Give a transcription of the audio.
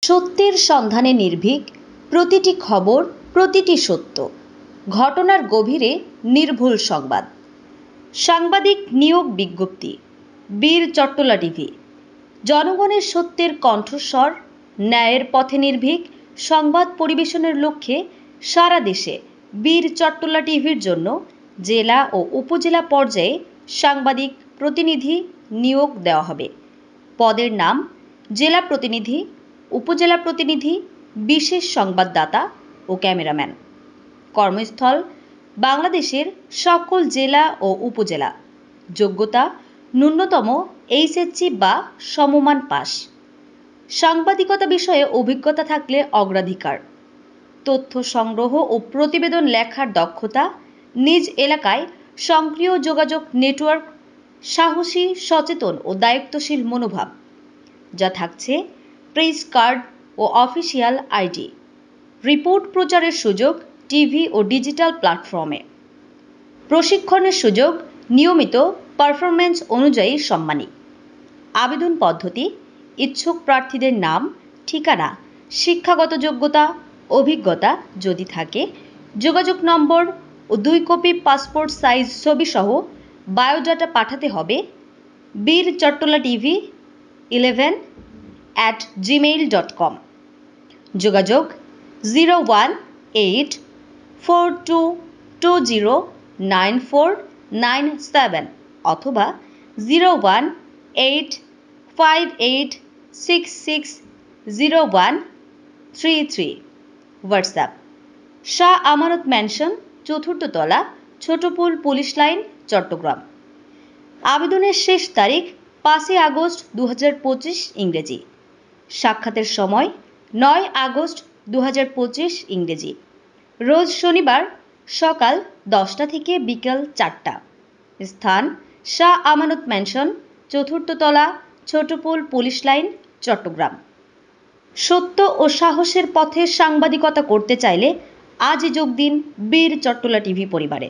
সত্যের সন্ধানে নির্ভীক, প্রতিটি খবর, প্রতিটি সত্য, ঘটনার গভীরে নির্ভুল সংবাদ। সাংবাদিক নিয়োগ বিজ্ঞপ্তি। বীর চট্টলা টিভি, জনগণের সত্যের কণ্ঠস্বর, ন্যায়ের পথে নির্ভীক সংবাদ পরিবেশনের লক্ষ্যে সারা দেশে বীর চট্টলা টিভির জন্য জেলা ও উপজেলা পর্যায়ে সাংবাদিক প্রতিনিধি নিয়োগ দেওয়া হবে। পদের নাম জেলা প্রতিনিধি, উপজেলা প্রতিনিধি, বিশেষ সংবাদদাতা ও ক্যামেরাম্যান। কর্মস্থল বাংলাদেশের সকল জেলা ও উপজেলা। যোগ্যতা ন্যূনতম এইচএসসি বা সমমান পাস। সাংবাদিকতা বিষয়ে অভিজ্ঞতা থাকলে অগ্রাধিকার। তথ্য সংগ্রহ ও প্রতিবেদন লেখার দক্ষতা, নিজ এলাকায় সক্রিয় যোগাযোগ নেটওয়ার্ক, সাহসী, সচেতন ও দায়িত্বশীল মনোভাব। যা থাকছে প্রেস কার্ড ও অফিসিয়াল আইডি। রিপোর্ট প্রচারের সুযোগ টিভি ও ডিজিটাল প্ল্যাটফর্মে। প্রশিক্ষণের সুযোগ নিয়মিত পারফরম্যান্স অনুযায়ী সম্মানী। আবেদন পদ্ধতি: ইচ্ছুক প্রার্থীদের নাম, ঠিকানা, শিক্ষাগত যোগ্যতা, অভিজ্ঞতা যদি থাকে, যোগাযোগ নম্বর ও 2 কপি পাসপোর্ট সাইজ ছবিসহ বায়োডাটা পাঠাতে হবে birchottolatv11@gmail.com। যোগাযোগ 01842209497 অথবা 01858660133। WhatsApp: Shah Amanat mansion, 4th তলা, ছোটপুল পুলিশ লাইন, চট্টগ্রাম। আবেদনের শেষ তারিখ 5 আগস্ট 2025 ইংরেজি। সাক্ষাতের সময় 9 আগস্ট 2025 ইংরেজি। রোজ শনিবার সকাল 10টা থেকে বিকাল 4টা। স্থান: শাহ আমানত ম্যানশন, 4th তলা, ছোটপুল পুলিশ লাইন, চট্টগ্রাম। সত্য ও সাহসের পথে সাংবাদিকতা করতে চাইলে আজই যোগ দিন বীর চট্টলা টিভি পরিবারে।